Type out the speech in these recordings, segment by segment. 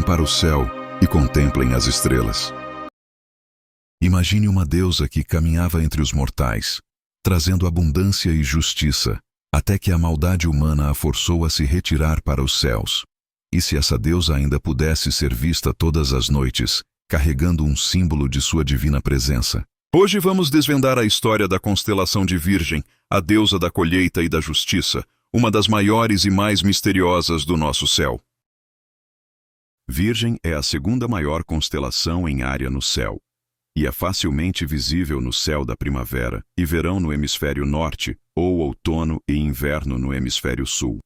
para o céu e contemplem as estrelas. Imagine uma deusa que caminhava entre os mortais, trazendo abundância e justiça, até que a maldade humana a forçou a se retirar para os céus. E se essa deusa ainda pudesse ser vista todas as noites, carregando um símbolo de sua divina presença? Hoje vamos desvendar a história da constelação de Virgem, a deusa da colheita e da justiça, uma das maiores e mais misteriosas do nosso céu. Virgem é a segunda maior constelação em área no céu, e é facilmente visível no céu da primavera e verão no hemisfério norte, ou outono e inverno no hemisfério sul.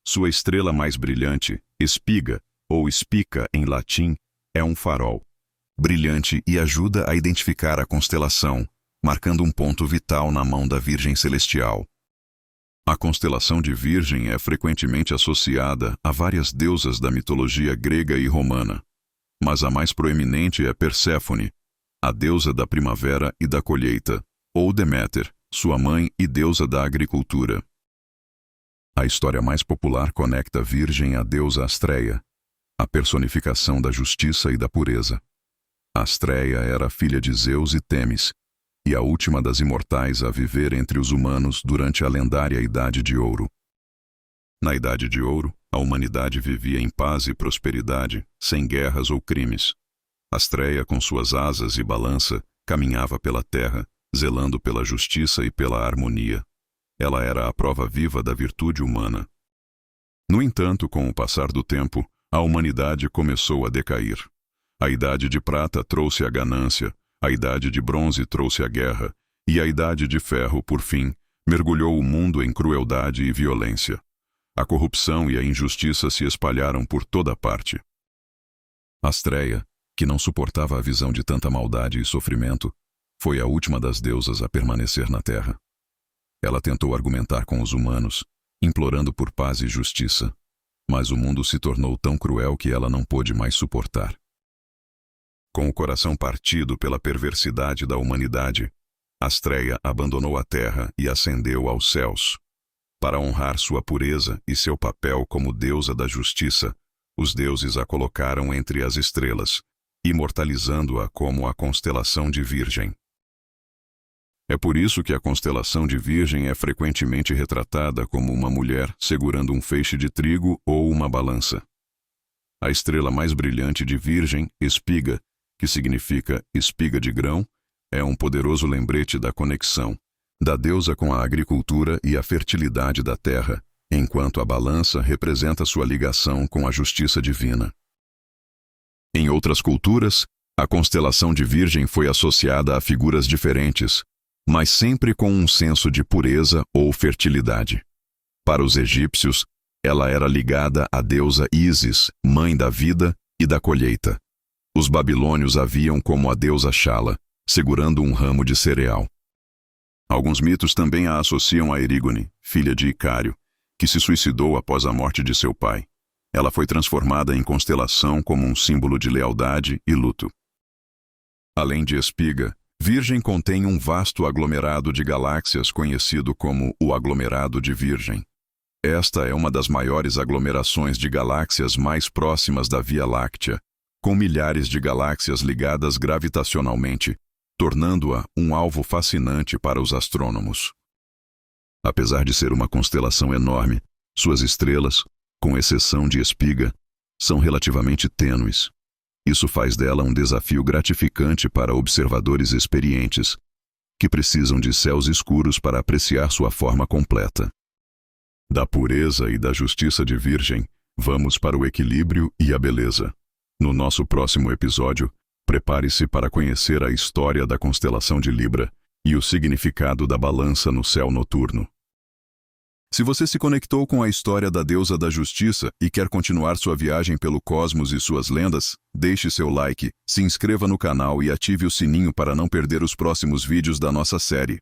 Sua estrela mais brilhante, espiga, ou spica em latim, é um farol brilhante e ajuda a identificar a constelação, marcando um ponto vital na mão da Virgem Celestial. A constelação de Virgem é frequentemente associada a várias deusas da mitologia grega e romana, mas a mais proeminente é Perséfone, a deusa da primavera e da colheita, ou Deméter, sua mãe e deusa da agricultura. A história mais popular conecta a Virgem à deusa Astreia, a personificação da justiça e da pureza. Astreia era filha de Zeus e Temis, e a última das imortais a viver entre os humanos durante a lendária Idade de Ouro. Na Idade de Ouro, a humanidade vivia em paz e prosperidade, sem guerras ou crimes. Astreia, com suas asas e balança, caminhava pela terra, zelando pela justiça e pela harmonia. Ela era a prova viva da virtude humana. No entanto, com o passar do tempo, a humanidade começou a decair. A Idade de Prata trouxe a ganância, a Idade de Bronze trouxe a guerra, e a Idade de Ferro, por fim, mergulhou o mundo em crueldade e violência. A corrupção e a injustiça se espalharam por toda parte. Astreia, que não suportava a visão de tanta maldade e sofrimento, foi a última das deusas a permanecer na Terra. Ela tentou argumentar com os humanos, implorando por paz e justiça, mas o mundo se tornou tão cruel que ela não pôde mais suportar. Com o coração partido pela perversidade da humanidade, Astreia abandonou a terra e ascendeu aos céus. Para honrar sua pureza e seu papel como deusa da justiça, os deuses a colocaram entre as estrelas, imortalizando-a como a constelação de Virgem. É por isso que a constelação de Virgem é frequentemente retratada como uma mulher segurando um feixe de trigo ou uma balança. A estrela mais brilhante de Virgem, Espiga, que significa espiga de grão, é um poderoso lembrete da conexão da deusa com a agricultura e a fertilidade da terra, enquanto a balança representa sua ligação com a justiça divina. Em outras culturas, a constelação de Virgem foi associada a figuras diferentes, mas sempre com um senso de pureza ou fertilidade. Para os egípcios, ela era ligada à deusa Ísis, mãe da vida e da colheita. Os babilônios a viam como a deusa Xala, segurando um ramo de cereal. Alguns mitos também a associam a Erígone, filha de Icário, que se suicidou após a morte de seu pai. Ela foi transformada em constelação como um símbolo de lealdade e luto. Além de Espiga, Virgem contém um vasto aglomerado de galáxias conhecido como o aglomerado de Virgem. Esta é uma das maiores aglomerações de galáxias mais próximas da Via Láctea, com milhares de galáxias ligadas gravitacionalmente, tornando-a um alvo fascinante para os astrônomos. Apesar de ser uma constelação enorme, suas estrelas, com exceção de Espiga, são relativamente tênues. Isso faz dela um desafio gratificante para observadores experientes, que precisam de céus escuros para apreciar sua forma completa. Da pureza e da justiça de Virgem, vamos para o equilíbrio e a beleza. No nosso próximo episódio, prepare-se para conhecer a história da constelação de Libra e o significado da balança no céu noturno. Se você se conectou com a história da deusa da justiça e quer continuar sua viagem pelo cosmos e suas lendas, deixe seu like, se inscreva no canal e ative o sininho para não perder os próximos vídeos da nossa série.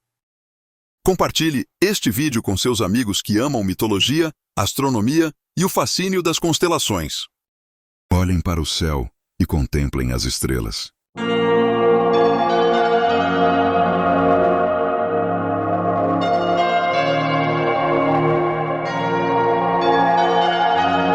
Compartilhe este vídeo com seus amigos que amam mitologia, astronomia e o fascínio das constelações. Olhem para o céu e contemplem as estrelas.